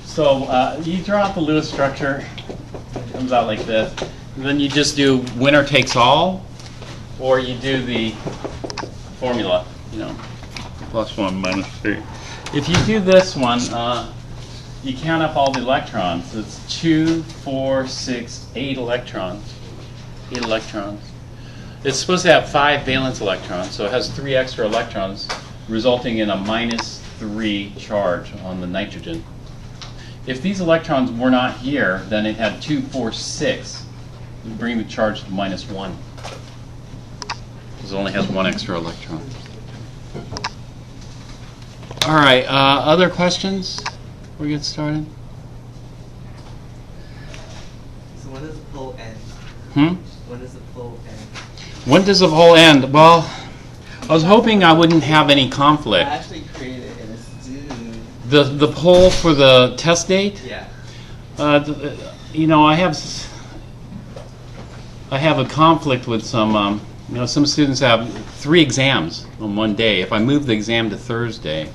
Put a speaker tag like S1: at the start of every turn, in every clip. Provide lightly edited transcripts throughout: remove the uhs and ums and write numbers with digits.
S1: So you draw out the Lewis structure. It comes out like this. And then you just do winner takes all, or you do the formula, +1 minus 3. If you do this one, you count up all the electrons. It's 2, 4, 6, 8 electrons. 8 electrons. It's supposed to have 5 valence electrons, so it has 3 extra electrons, resulting in a -3 charge on the nitrogen. If these electrons were not here, then it had 2, 4, 6. It would bring the charge to -1. Because it only has 1 extra electron. All right, other questions before we get started?
S2: So when does the pole end? When does the pole end?
S1: When does the pole end? Well, I was hoping I wouldn't have any conflict.
S2: I actually created it and it's due.
S1: The poll for the test date?
S2: Yeah.
S1: I have a conflict with some. Some students have 3 exams on one day. If I move the exam to Thursday,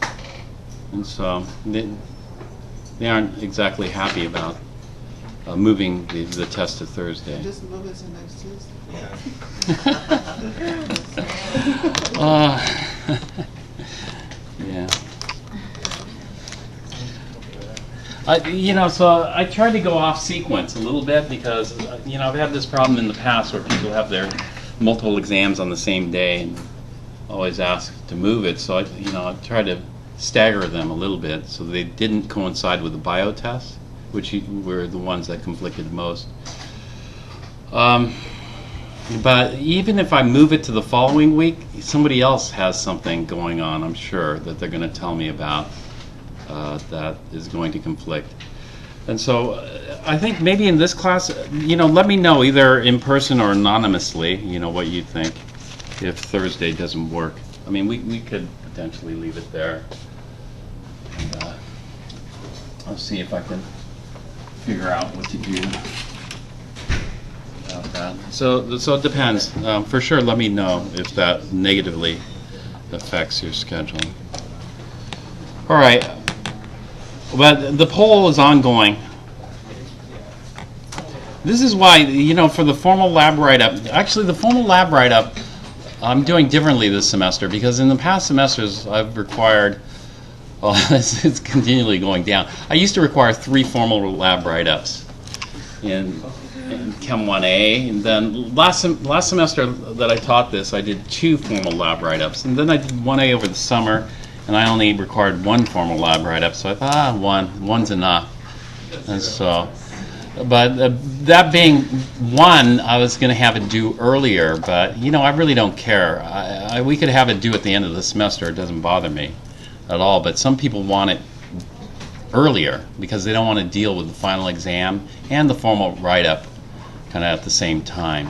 S1: and so they aren't exactly happy about moving the test to Thursday.
S3: Just move it to next Tuesday.
S1: Yeah. So I tried to go off sequence a little bit because, I've had this problem in the past where people have their multiple exams on the same day and always ask to move it. So I tried to stagger them a little bit so they didn't coincide with the bio tests, which were the ones that conflicted most. But even if I move it to the following week, somebody else has something going on, I'm sure, that they're going to tell me about that is going to conflict. And so I think maybe in this class, let me know either in person or anonymously, what you think if Thursday doesn't work. I mean, we could potentially leave it there. And, I'll see if I can figure out what to do about that. So it depends. For sure, let me know if that negatively affects your scheduling. All right. But the poll is ongoing. This is why, for the formal lab write-up, actually the formal lab write-up I'm doing differently this semester because in the past semesters I've required, it's continually going down. I used to require 3 formal lab write-ups in Chem 1A, and then last semester that I taught this, I did 2 formal lab write-ups, and then I did 1A over the summer, and I only required 1 formal lab write-up, so I thought, one's enough. And so, but that being 1, I was going to have it due earlier, but I really don't care. We could have it due at the end of the semester. It doesn't bother me at all, but some people want it earlier because they don't want to deal with the final exam and the formal write-up kind of at the same time,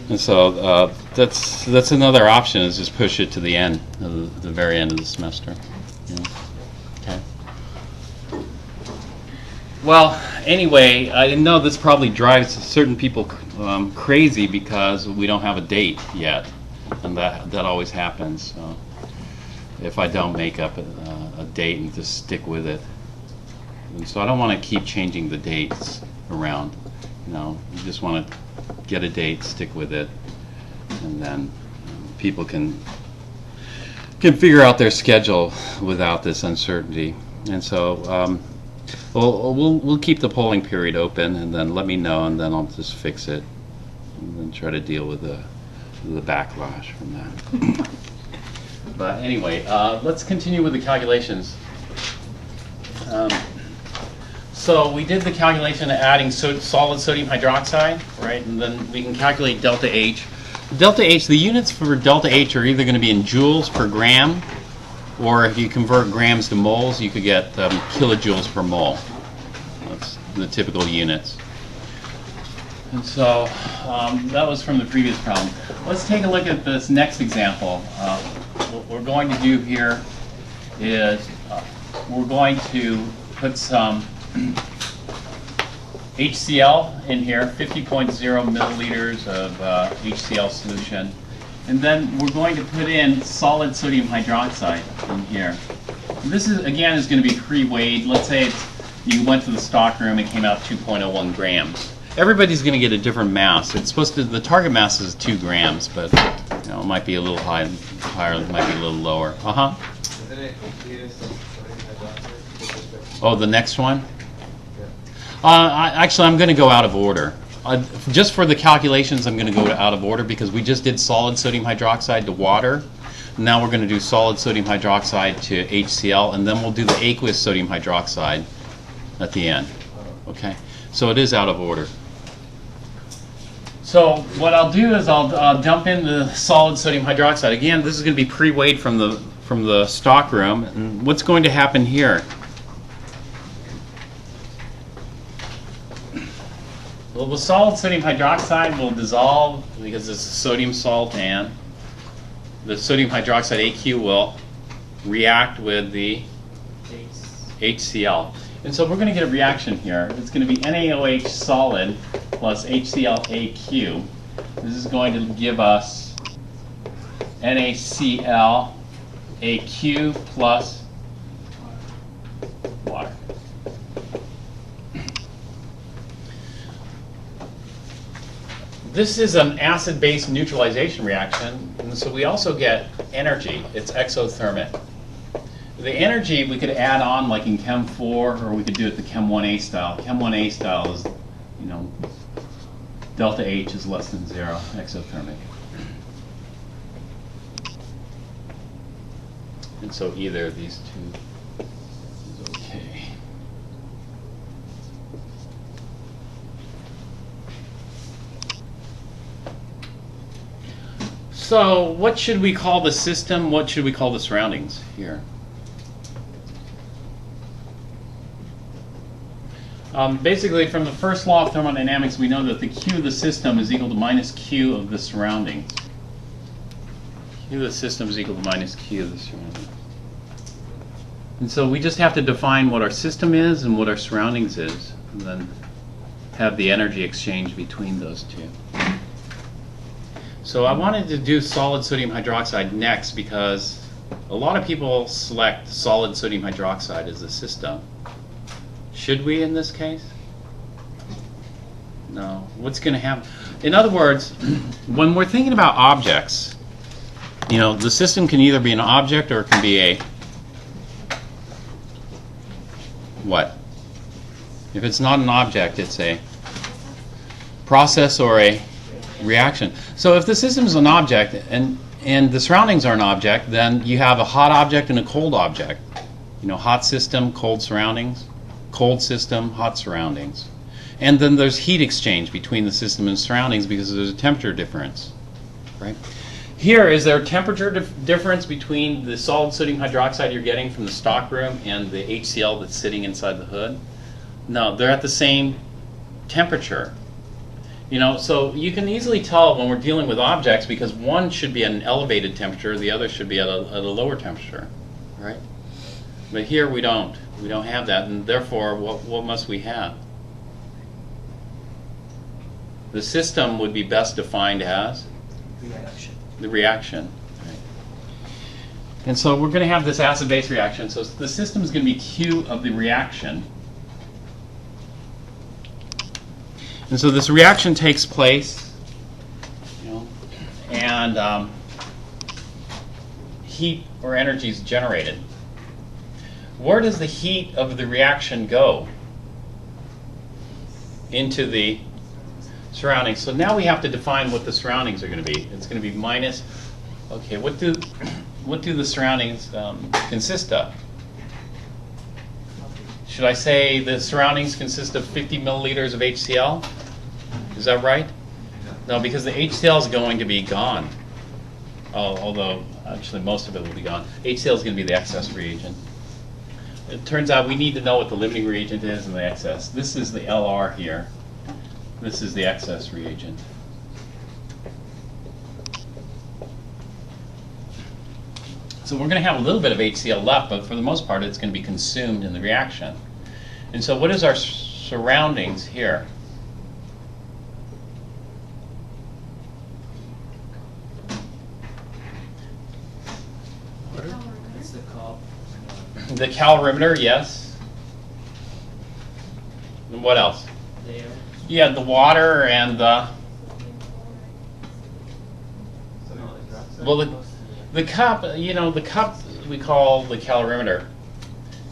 S1: And so that's another option, is just push it to the end, the very end of the semester. Okay. Well, anyway, I know this probably drives certain people crazy because we don't have a date yet, and that always happens. So if I don't make up a date and just stick with it, and so I don't want to keep changing the dates around. You just want to get a date, stick with it, and then people can figure out their schedule without this uncertainty. And so we'll keep the polling period open, and then let me know, and then I'll just fix it, and then try to deal with the backlash from that. But anyway, let's continue with the calculations. So we did the calculation of adding solid sodium hydroxide, right? And then we can calculate delta H. Delta H, the units for delta H are either going to be in joules per gram, or if you convert grams to moles, you could get kilojoules per mole. That's the typical units. And so that was from the previous problem. Let's take a look at this next example. What we're going to do here is we're going to put some HCl in here, 50.0 milliliters of HCl solution, And then we're going to put in solid sodium hydroxide in here. This is, again, is going to be pre-weighed. Let's say you went to the stock room and came out 2.01 grams. Everybody's going to get a different mass. It's supposed to, the target mass is 2 grams, but you know, it might be a little higher, it might be a little lower.
S2: Isn't it included sodium hydroxide?
S1: Oh, the next one? Actually, I'm going to go out of order. Just for the calculations, I'm going to go out of order because we just did solid sodium hydroxide to water. Now we're going to do solid sodium hydroxide to HCl, and then we'll do the aqueous sodium hydroxide at the end. Okay? So it is out of order. So what I'll do is I'll dump in the solid sodium hydroxide. Again, this is going to be pre-weighed from the stock room. And what's going to happen here? Well, the solid sodium hydroxide will dissolve because it's a sodium salt, and the sodium hydroxide AQ will react with the HCl. And so we're going to get a reaction here. It's going to be NaOH solid plus HCl AQ. This is going to give us NaCl AQ plus water. This is an acid-base neutralization reaction, and so we also get energy. It's exothermic. The energy we could add on like in Chem 4, or we could do it the Chem 1A style. Chem 1A style is, you know, delta H is less than 0, exothermic. And so either of these two is okay. So what should we call the system? What should we call the surroundings here? Basically, from the first law of thermodynamics, we know that the Q of the system is equal to minus Q of the surroundings. Q of the system is equal to minus Q of the surroundings. And so we just have to define what our system is and what our surroundings is, and then have the energy exchange between those two. So I wanted to do solid sodium hydroxide next because a lot of people select solid sodium hydroxide as a system. Should we in this case? No. What's going to happen? In other words, when we're thinking about objects, you know, the system can either be an object or it can be a what? If it's not an object, it's a process or a reaction. So if the system is an object and the surroundings are an object, then you have a hot object and a cold object. You know, hot system, cold surroundings. Cold system, hot surroundings. And then there's heat exchange between the system and surroundings because there's a temperature difference. Right? Here, is there a temperature difference between the solid sodium hydroxide you're getting from the stock room and the HCl that's sitting inside the hood? No, they're at the same temperature. You know, so you can easily tell when we're dealing with objects because one should be at an elevated temperature, the other should be at a lower temperature, right? But here we don't. We don't have that, and therefore, what must we have? The system would be best defined as?
S2: Reaction.
S1: The reaction. Right. And so we're going to have this acid-base reaction. So the system is going to be Q of the reaction. And so this reaction takes place, you know, and heat or energy is generated. Where does the heat of the reaction go? Into the surroundings. So now we have to define what the surroundings are going to be. It's going to be minus. Okay, what do the surroundings consist of? Should I say the surroundings consist of 50 milliliters of HCl? Is that right? No, because the HCl is going to be gone. Although actually most of it will be gone. HCl is going to be the excess reagent. It turns out we need to know what the limiting reagent is and the excess. This is the LR here. This is the excess reagent. So we're going to have a little bit of HCl left, but for the most part it's going to be consumed in the reaction. And so what is our surroundings here?
S2: the cup.
S1: The calorimeter, yes. And what else?
S2: There.
S1: Yeah, the water and the, well, the cup, you know, the cup we call the calorimeter.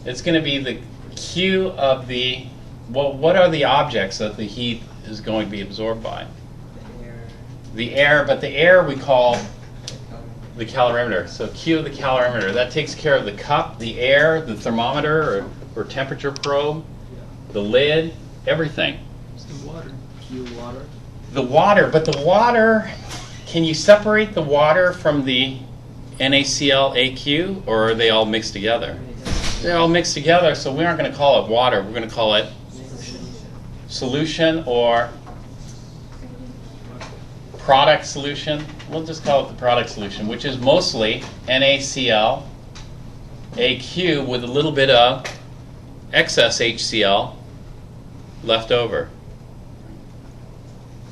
S1: It's going to be the Q of the, well, what are the objects that the heat is going to be absorbed by?
S2: The air.
S1: The air, but the air we call the calorimeter. So Q of the calorimeter, that takes care of the cup, the air, the thermometer or temperature probe, the lid, everything.
S2: It's the water. Q water.
S1: The water, but the water, can you separate the water from the NaCl AQ, or are they all mixed together? They're all mixed together, so we aren't going to call it water. We're going to call it solution or product solution. We'll just call it the product solution, which is mostly NaCl AQ with a little bit of excess HCl left over.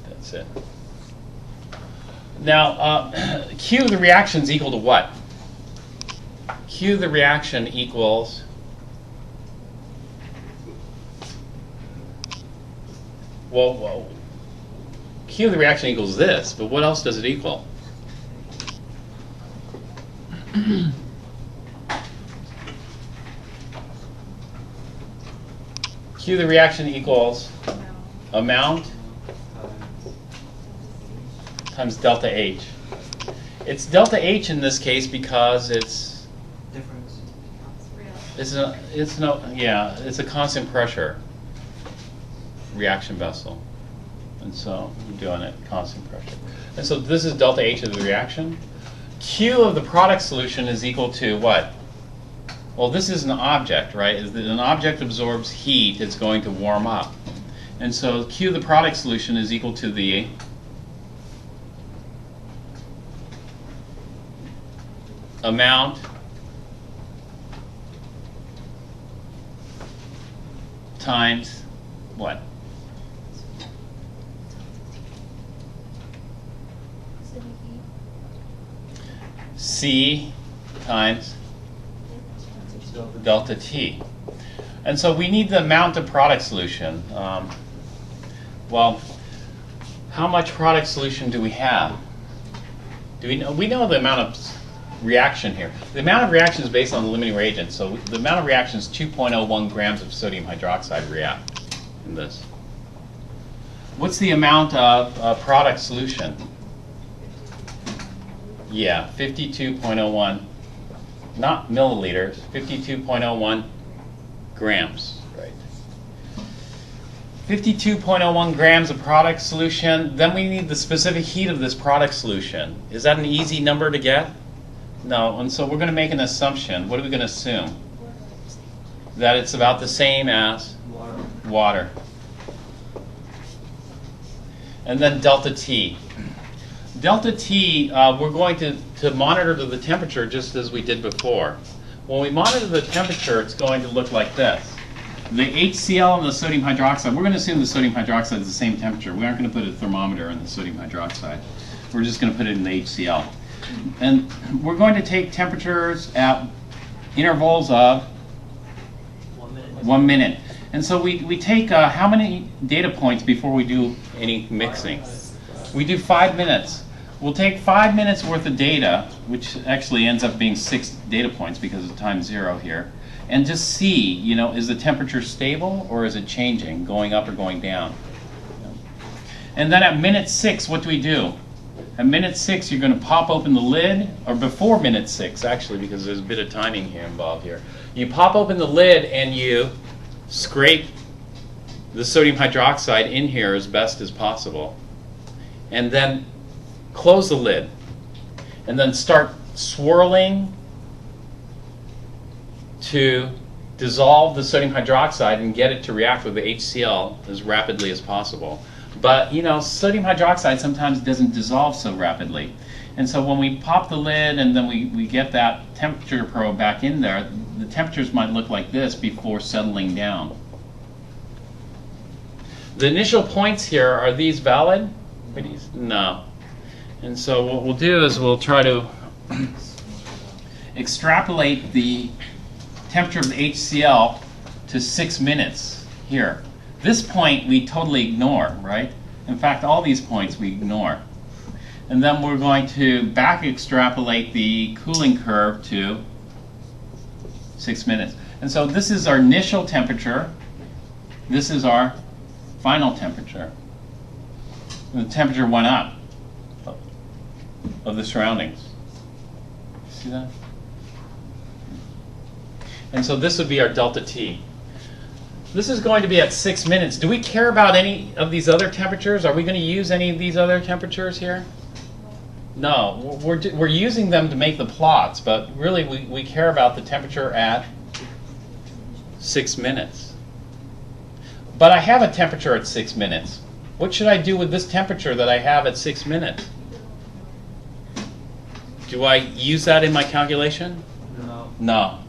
S1: That's it. Now, Q of the reaction is equal to what? Q of the reaction equals, well, Q of the reaction equals this, but what else does it equal? Q of the reaction equals amount times delta H. It's delta H in this case because it's
S2: Difference.
S1: it's a constant pressure reaction vessel, and so I'm doing it constant pressure. And so this is delta H of the reaction. Q of the product solution is equal to what? Well, this is an object, right? As an object absorbs heat, it's going to warm up, and so Q of the product solution is equal to the amount times what? C times delta T. And so we need the amount of product solution. Well, how much product solution do we have? Do we know? We know the amount of reaction here. The amount of reaction is based on the limiting reagent. So the amount of reaction is 2.01 grams of sodium hydroxide react in this. What's the amount of product solution? Yeah, 52.01, not milliliters, 52.01 grams, right? 52.01 grams of product solution. Then we need the specific heat of this product solution. Is that an easy number to get? No, and so we're going to make an assumption. What are we going to assume? That it's about the same as water. And then delta T. Delta T, we're going to monitor the temperature just as we did before. When we monitor the temperature, it's going to look like this. The HCl and the sodium hydroxide, we're going to assume the sodium hydroxide is the same temperature. We aren't going to put a thermometer in the sodium hydroxide. We're just going to put it in the HCl. And we're going to take temperatures at intervals of
S2: 1 minute.
S1: 1 minute. And so we take how many data points before we do any mixing? We do 5 minutes. We'll take 5 minutes worth of data, which actually ends up being 6 data points because of time 0 here, and just see, you know, is the temperature stable or is it changing, going up or going down? And then at minute 6, what do we do? At minute 6, you're going to pop open the lid, or before minute 6, actually, because there's a bit of timing here involved here. You pop open the lid and you scrape the sodium hydroxide in here as best as possible. And then close the lid. And then start swirling to dissolve the sodium hydroxide and get it to react with the HCl as rapidly as possible. But, you know, sodium hydroxide sometimes doesn't dissolve so rapidly. And so when we pop the lid and then we get that temperature probe back in there, the temperatures might look like this before settling down. The initial points here, are these valid? No. And so what we'll do is we'll try to extrapolate the temperature of the HCl to 6 minutes here. This point we totally ignore, right? In fact, all these points we ignore. And then we're going to back extrapolate the cooling curve to 6 minutes. And so this is our initial temperature. This is our final temperature. And the temperature went up of the surroundings. See that? And so this would be our delta T. This is going to be at 6 minutes. Do we care about any of these other temperatures? Are we going to use any of these other temperatures here? No, we're using them to make the plots, but really we care about the temperature at 6 minutes. But I have a temperature at 6 minutes. What should I do with this temperature that I have at 6 minutes? Do I use that in my calculation?
S2: No.
S1: No.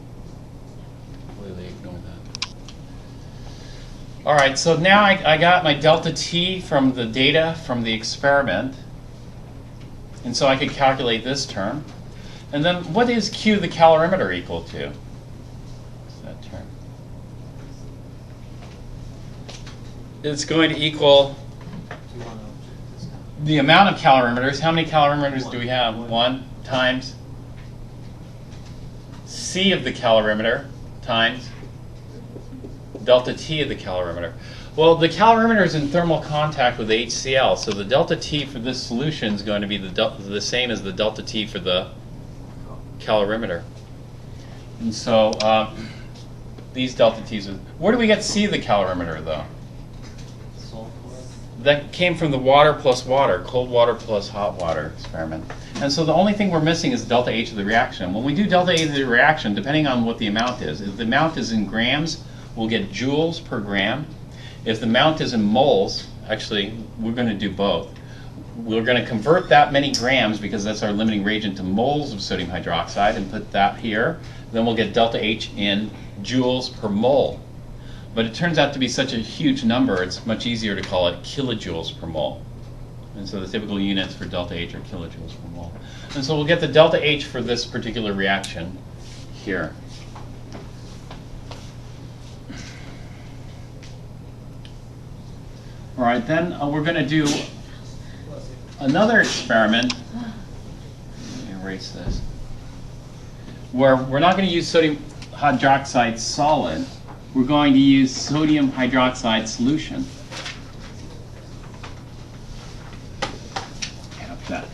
S1: Completely ignore that. All right, so now I got my delta T from the data from the experiment. And so I could calculate this term. And then what is Q the calorimeter equal to? What's that term? It's going to equal the amount of calorimeters. How many calorimeters do we have? 1 times C of the calorimeter times delta T of the calorimeter. Well, the calorimeter is in thermal contact with HCl, so the delta T for this solution is going to be the same as the delta T for the calorimeter. And so these delta T's, where do we get C of the calorimeter though? That came from the water plus water, cold water plus hot water experiment. And so the only thing we're missing is delta H of the reaction. When we do delta H of the reaction, depending on what the amount is, if the amount is in grams, we'll get joules per gram. If the amount is in moles, actually, we're going to do both. We're going to convert that many grams, because that's our limiting reagent, to moles of sodium hydroxide and put that here. Then we'll get delta H in joules per mole. But it turns out to be such a huge number, it's much easier to call it kilojoules per mole. And so the typical units for delta H are kilojoules per mole. And so we'll get the delta H for this particular reaction here. All right, then we're going to do another experiment. Let me erase this. Where we're not going to use sodium hydroxide solid. We're going to use sodium hydroxide solution. Have that.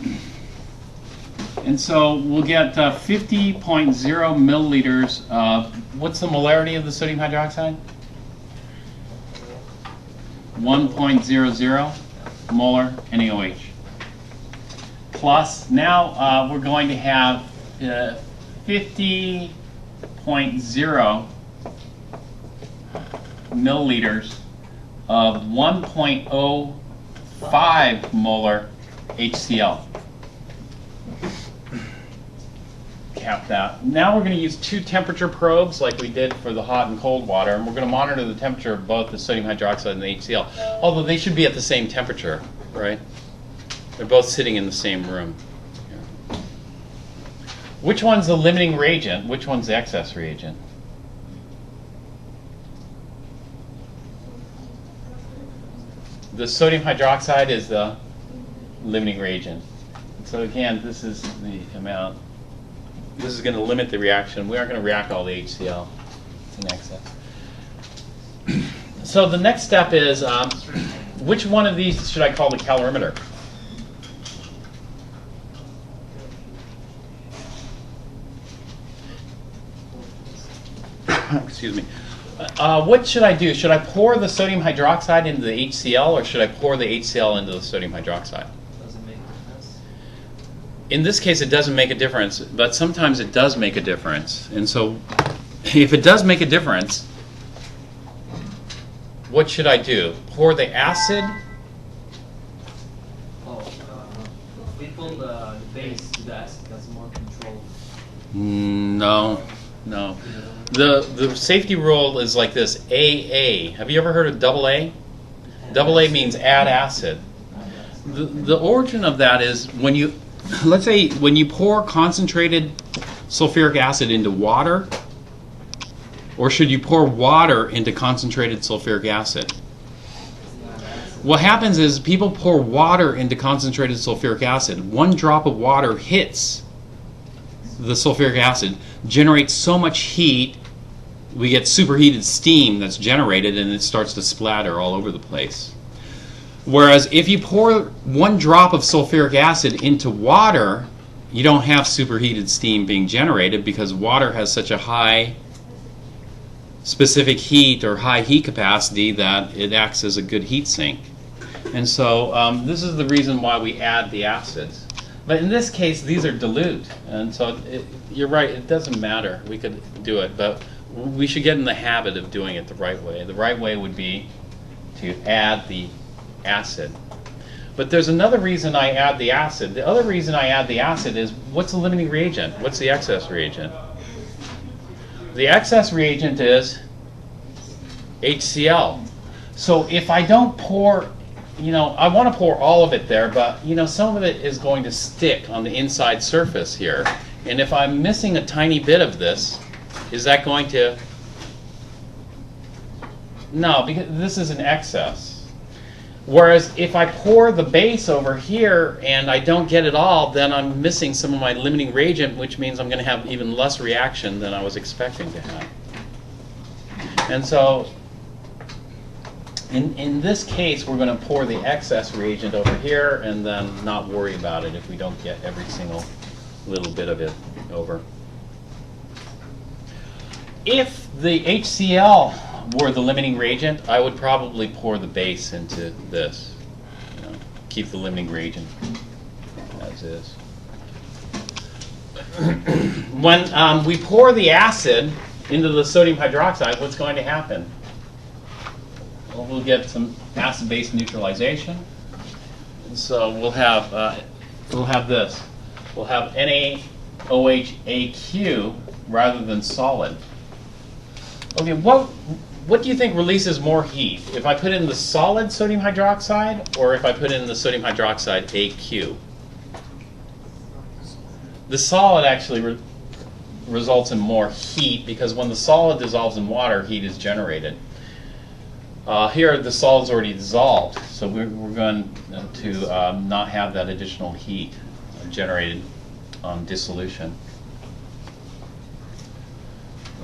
S1: And so we'll get 50.0 milliliters of, what's the molarity of the sodium hydroxide? 1.00 molar NaOH. Plus, now we're going to have 50.0 milliliters of 1.05 molar HCl. Cap that. Now we're going to use 2 temperature probes like we did for the hot and cold water, and we're going to monitor the temperature of both the sodium hydroxide and the HCl, although they should be at the same temperature, right? They're both sitting in the same room. Yeah. Which one's the limiting reagent? Which one's the excess reagent? The sodium hydroxide is the limiting reagent. So again, this is the amount. This is going to limit the reaction. We aren't going to react all the HCl. It's an excess. So the next step is, which one of these should I call the calorimeter? Excuse me. What should I do? Should I pour the sodium hydroxide into the HCl, or should I pour the HCl into the sodium hydroxide?
S2: Doesn't make a difference.
S1: In this case, it doesn't make a difference, but sometimes it does make a difference. And so if it does make a difference, what should I do? Pour the acid?
S2: We pull the base to the acid. That's more controlled.
S1: No, no. The safety rule is like this, AA. Have you ever heard of double A? Double A means add acid. The origin of that is when you, let's say when you pour concentrated sulfuric acid into water, or should you pour water into concentrated sulfuric acid? What happens is people pour water into concentrated sulfuric acid. One drop of water hits the sulfuric acid, generates so much heat, we get superheated steam that's generated, and it starts to splatter all over the place. Whereas if you pour one drop of sulfuric acid into water, you don't have superheated steam being generated because water has such a high specific heat or high heat capacity that it acts as a good heat sink. And so this is the reason why we add the acids. But in this case, these are dilute. And so you're right, it doesn't matter. We could do it, but we should get in the habit of doing it the right way. The right way would be to add the acid. But there's another reason I add the acid. The other reason I add the acid is, what's the limiting reagent? What's the excess reagent? The excess reagent is HCl. So if I don't pour, I want to pour all of it there, but some of it is going to stick on the inside surface here. And if I'm missing a tiny bit of this, is that going to? No, because this is an excess. Whereas if I pour the base over here and I don't get it all, then I'm missing some of my limiting reagent, which means I'm going to have even less reaction than I was expecting to have. And so in this case, we're going to pour the excess reagent over here and then not worry about it if we don't get every single little bit of it over. If the HCl were the limiting reagent, I would probably pour the base into this. Keep the limiting reagent as is. When we pour the acid into the sodium hydroxide, what's going to happen? Well, we'll get some acid-base neutralization. And so we'll have this. We'll have NaOH-AQ rather than solid. Okay, what do you think releases more heat? If I put in the solid sodium hydroxide or if I put in the sodium hydroxide AQ? The solid actually results in more heat because when the solid dissolves in water, heat is generated. Here the solid's already dissolved, so we're going to not have that additional heat generated on dissolution.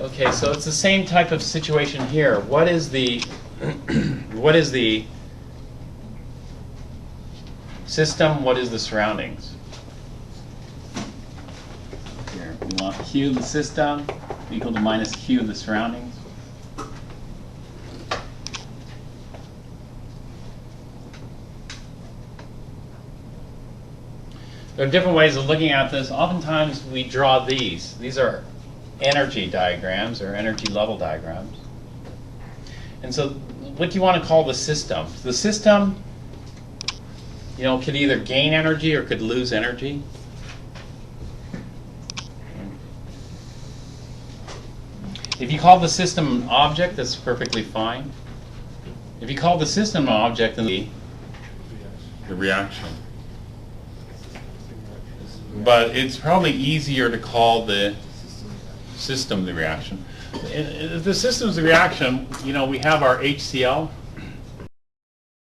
S1: Okay, so it's the same type of situation here. What is the system? What is the surroundings? Here, we want Q the system equal to minus Q the surroundings. There are different ways of looking at this. Oftentimes we draw these. These are energy diagrams or energy level diagrams. And so what do you want to call the system? The system, could either gain energy or could lose energy. If you call the system an object, that's perfectly fine. If you call the system an object, then the reaction. But it's probably easier to call the system the reaction. If the system's the reaction, we have our HCl